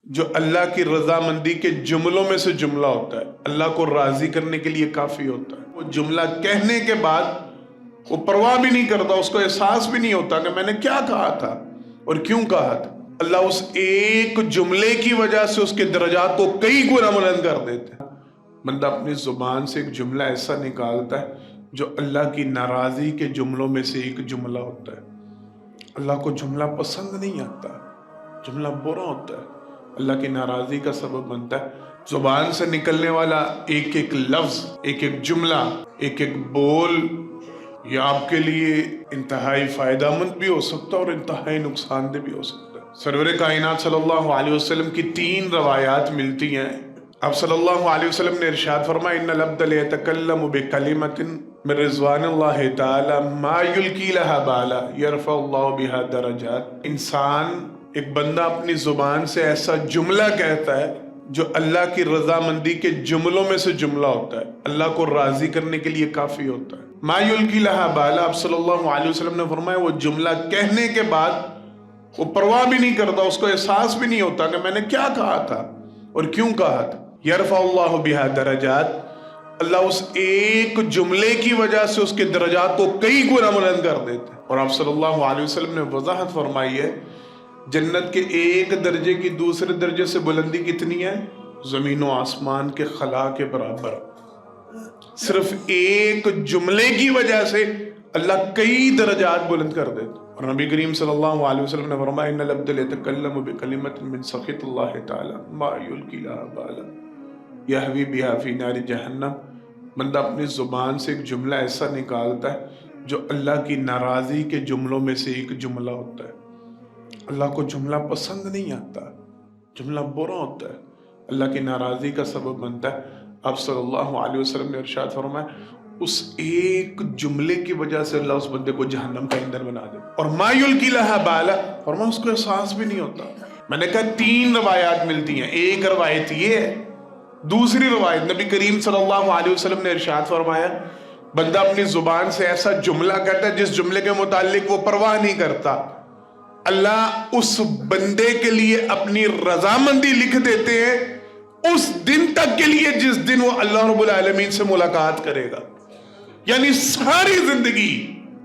جو اللہ کی رضامندی کے جملوں میں سے جملہ ہوتا ہے، اللہ کو راضی کرنے کے لیے کافی ہوتا ہے۔ وہ جملہ کہنے کے بعد وہ پرواہ بھی نہیں کرتا، اس کو احساس بھی نہیں ہوتا کہ میں نے کیا کہا تھا اور کیوں کہا تھا۔ اللہ اس ایک جملے کی وجہ سے اس کے درجات کو کئی گنا بلند کر دیتے ہیں۔ بندہ اپنی زبان سے ایک جملہ ایسا نکالتا ہے جو اللہ کی ناراضی کے جملوں میں سے ایک جملہ ہوتا ہے۔ اللہ کو جملہ پسند نہیں آتا، جملہ برا ہوتا ہے، اللہ کی ناراضی کا سبب بنتا ہے۔ زبان سے نکلنے والا ایک ایک لفظ، ایک ایک جملہ، ایک ایک بول، یہ آپ کے لیے انتہائی فائدہ مند بھی ہو سکتا ہے اور انتہائی نقصان دہ بھی ہو سکتا ہے۔ سرور کائنات صلی اللہ علیہ وسلم کی 3 روایات ملتی ہیں۔ آپ صلی اللہ علیہ وسلم نے ارشاد فرمایا ان العبد لیتکلم بکلمۃ من رضوان اللہ تعالی ما یلقی لها بالا یرفع اللہ بها درجات۔ انسان، ایک بندہ اپنی زبان سے ایسا جملہ کہتا ہے جو اللہ کی رضامندی کے جملوں میں سے جملہ ہوتا ہے، اللہ کو راضی کرنے کے لیے کافی ہوتا ہے۔ ما یلقی لها بالا، آپ صلی اللہ علیہ وسلم نے فرمایا وہ جملہ کہنے کے بعد وہ پرواہ بھی نہیں کرتا، اس کو احساس بھی نہیں ہوتا کہ میں نے کیا کہا تھا اور کیوں کہا تھا۔ یرفع اللہ بہا درجات، اللہ اس ایک جملے کی وجہ سے اس کے درجات کو کئی گنا بلند کر دیتے ہیں۔ اور آپ صلی اللہ علیہ وسلم نے وضاحت فرمائی ہے جنت کے ایک درجے کی دوسرے درجے سے بلندی کتنی ہے؟ زمین و آسمان کے خلا کے برابر۔ صرف ایک جملے کی وجہ سے اللہ کئی درجات بلند کر دیتے۔ اور نبی کریم صلی اللہ علیہ وسلم نے فرمایا ان العبد لیتکلم بکلمۃ من سخط اللہ تعالی ما یلقی لها بالا یہوی بہا فی نار جہنم۔ بندہ اپنی زبان سے ایک جملہ ایسا نکالتا ہے جو اللہ کی ناراضی کے جملوں میں سے ایک جملہ ہوتا ہے۔ اللہ کو جملہ پسند نہیں آتا، جملہ برا ہوتا ہے، اللہ کی ناراضی کا سبب بنتا ہے۔ آپ صلی اللہ علیہ وسلم نے ارشاد فرمایا اس ایک جملے کی وجہ سے اللہ اس بندے کو جہنم کا ایندھن بنا دے۔ اور ما یلقی لها بالا، فرمایا اس کو احساس بھی نہیں ہوتا۔ میں نے کہا 3 روایات ملتی ہیں، ایک روایت یہ ہے، دوسری روایت نبی کریم صلی اللہ علیہ وسلم نے ارشاد فرمایا بندہ اپنی زبان سے ایسا جملہ کہتا ہے جس جملے کے متعلق وہ پرواہ نہیں کرتا، اللہ اس بندے کے لیے اپنی رضامندی لکھ دیتے ہیں اس دن تک کے لیے جس دن وہ اللہ رب العالمین سے ملاقات کرے گا۔ یعنی ساری زندگی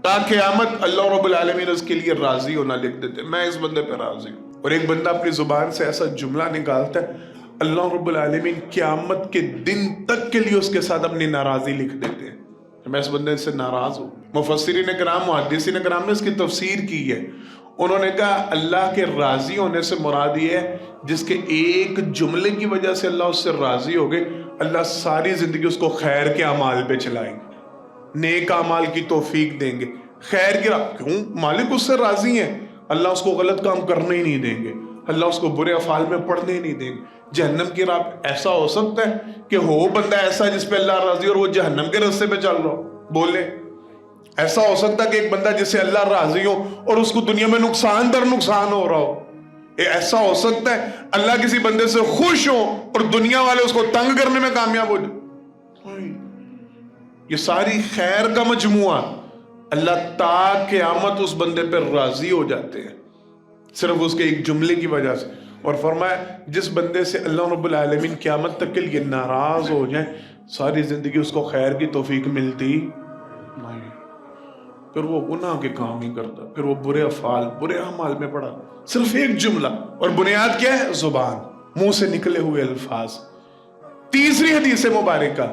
تا قیامت اللہ رب العالمین اس کے لیے راضی ہونا لکھ دیتے، میں اس بندے پہ راضی ہوں۔ اور ایک بندہ اپنی زبان سے ایسا جملہ نکالتا ہے اللہ رب العالمین قیامت کے دن تک کے لیے اس کے ساتھ اپنی ناراضی لکھ دیتے ہیں، میں اس بندے سے ناراض ہوں۔ مفسرین کرام، محدثین کرام نے اس کی تفسیر کی ہے، انہوں نے کہا اللہ کے راضی ہونے سے مراد یہ ہے جس کے ایک جملے کی وجہ سے اللہ اس سے راضی ہو گئے، اللہ ساری زندگی اس کو خیر کے اعمال پہ چلائیں گے، نیک اعمال کی توفیق دیں گے، خیر کی راہ۔ کیوں؟ مالک اس سے راضی ہیں، اللہ اس کو غلط کام کرنے ہی نہیں دیں گے، اللہ اس کو برے افعال میں پڑھنے ہی نہیں دیں گے۔ جہنم کی راہ ایسا ہو سکتا ہے کہ ہو بندہ ایسا جس پہ اللہ راضی اور وہ جہنم کے راستے پہ چل رہا ہو، بولے؟ ایسا ہو سکتا ہے کہ ایک بندہ جس سے اللہ راضی ہو اور اس کو دنیا میں نقصان در نقصان ہو رہا ہو۔ ایسا ہو سکتا ہے اللہ کسی بندے سے خوش ہو اور دنیا والے اس کو تنگ کرنے میں کامیاب ہو جائے۔ یہ ساری خیر کا مجموعہ اللہ تا قیامت اس بندے پہ راضی ہو جاتے ہیں صرف اس کے ایک جملے کی وجہ سے۔ اور فرمایا جس بندے سے اللہ رب العالمین قیامت تک کے لیے ناراض ہو جائیں ساری زندگی اس کو خیر کی توفیق ملتی نہیں، پھر وہ گناہ کے کام ہی کرتا، پھر وہ برے افعال برے اعمال میں پڑا۔ صرف ایک جملہ، اور بنیاد کیا ہے؟ زبان، منہ سے نکلے ہوئے الفاظ۔ تیسری حدیث مبارکہ،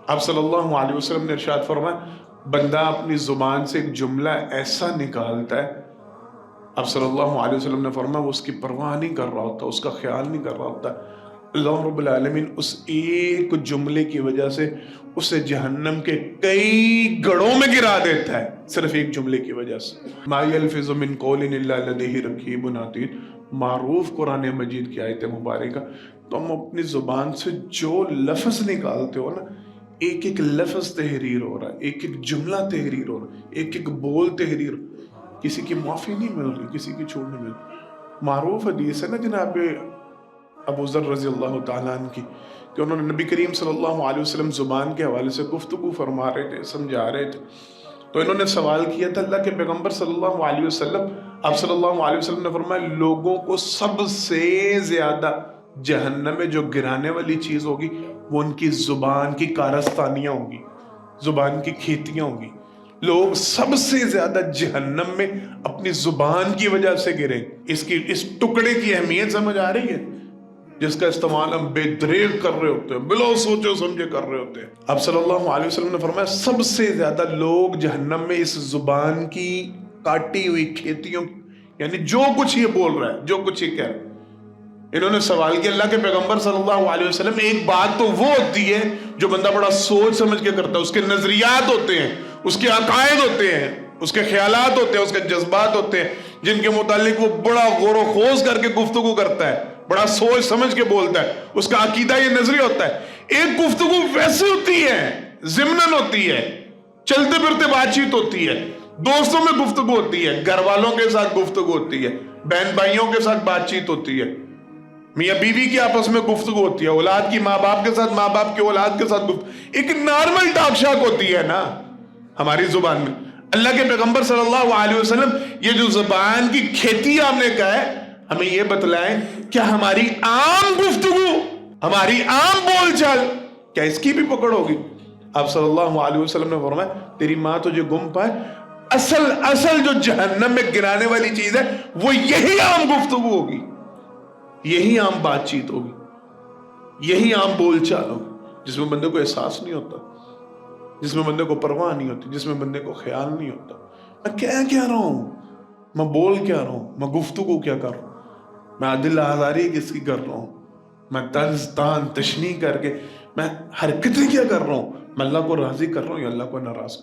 آپ صلی اللہ علیہ وسلم نے ارشاد فرمایا بندہ اپنی زبان سے ایک جملہ ایسا نکالتا ہے، آپ صلی اللہ علیہ وسلم نے فرمایا وہ اس کی پرواہ نہیں کر رہا ہوتا، اس کا خیال نہیں کر رہا ہوتا، اللہ رب العالمین اس ایک جملے کی وجہ سے اسے جہنم کے کئی گڑھوں میں گرا دیتا ہے، صرف ایک جملے کی وجہ سے۔ ما یلفظ من قول الا لدیہ رقیب عتید، معروف قرآن مجید کی آیت مبارکہ۔ تو ہم اپنی زبان سے جو لفظ نکالتے ہو نا، ایک ایک لفظ تحریر ہو رہا ہے، ایک ایک جملہ تحریر ہو رہا ہے، ایک ایک بول تحریر، کسی کی معافی نہیں مل رہی، کسی کی چھوڑ نہیں مل رہی۔ معروف حدیث ہے نا جناب ابو ذر رضی اللہ تعالیٰ عنہ کی، کہ انہوں نے نبی کریم صلی اللہ علیہ وسلم زبان کے حوالے سے گفتگو فرما رہے تھے، سمجھا رہے تھے، تو انہوں نے سوال کیا تھا اللہ کے پیغمبر صلی اللہ علیہ وسلم آپ صلی اللہ علیہ وسلم نے فرمایا لوگوں کو سب سے زیادہ جہنم میں جو گرانے والی چیز ہوگی وہ ان کی زبان کی کارستانیاں ہوں گی، زبان کی کھیتیاں ہوں گی۔ لوگ سب سے زیادہ جہنم میں اپنی زبان کی وجہ سے گریں۔ اس ٹکڑے کی اہمیت سمجھ آ رہی ہے، جس کا استعمال ہم بے دریغ کر رہے ہوتے ہیں، بلا سوچو سمجھے کر رہے ہوتے ہیں۔ اب صلی اللہ علیہ وسلم نے فرمایا سب سے زیادہ لوگ جہنم میں اس زبان کی کاٹی ہوئی کھیتیوں، یعنی جو کچھ یہ بول رہا ہے، جو کچھ یہ کہہ رہا ہے۔ انہوں نے سوال کیا اللہ کے پیغمبر صلی اللہ علیہ وسلم، ایک بات تو وہ ہوتی ہے جو بندہ بڑا سوچ سمجھ کے کرتا ہے، اس کے نظریات ہوتے ہیں، اس کے عقائد ہوتے ہیں، اس کے خیالات ہوتے ہیں، اس کے جذبات ہوتے ہیں، جن کے متعلق وہ بڑا غور و خوض کر کے گفتگو کرتا ہے، بڑا سوچ سمجھ کے بولتا ہے، اس کا عقیدہ یہ نظریہ ہوتا ہے۔ ایک گفتگو ویسی ہوتی ہے، ضمناً ہوتی ہے، چلتے پھرتے بات چیت ہوتی ہے، دوستوں میں گفتگو ہوتی ہے، گھر والوں کے ساتھ گفتگو ہوتی ہے، بہن بھائیوں کے ساتھ بات چیت ہوتی ہے، میاں بیوی کی آپس میں گفتگو ہوتی ہے، اولاد کی ماں باپ کے ساتھ، ماں باپ کی اولاد کے ساتھ گفتگو، ایک نارمل ٹاک شاک ہوتی ہے نا ہماری زبان میں۔ اللہ کے پیغمبر صلی اللہ علیہ وسلم یہ جو زبان کی کھیتی آپ نے کہا ہے، ہمیں یہ بتلائیں کیا ہماری عام گفتگو، ہماری عام بول چال، کیا اس کی بھی پکڑ ہوگی؟ آپ صلی اللہ علیہ وسلم نے فرمایا تیری ماں تجھے گم پائے، اصل جو جہنم میں گرانے والی چیز ہے وہ یہی عام گفتگو ہوگی، یہی عام بات چیت ہوگی، یہی عام بول چال ہوگی، جس میں بندے کو احساس نہیں ہوتا، جس میں بندے کو پرواہ نہیں ہوتی، جس میں بندے کو خیال نہیں ہوتا میں کیا رہا ہوں، میں بول کیا رہا ہوں، میں گفتگو کیا کر رہا ہوں، میں عدل آزاری کس کی کر رہا ہوں، میں طنز تان تشنیع کر کے میں حرکتیں کیا کر رہا ہوں، میں اللہ کو راضی کر رہا ہوں یا اللہ کو ناراض۔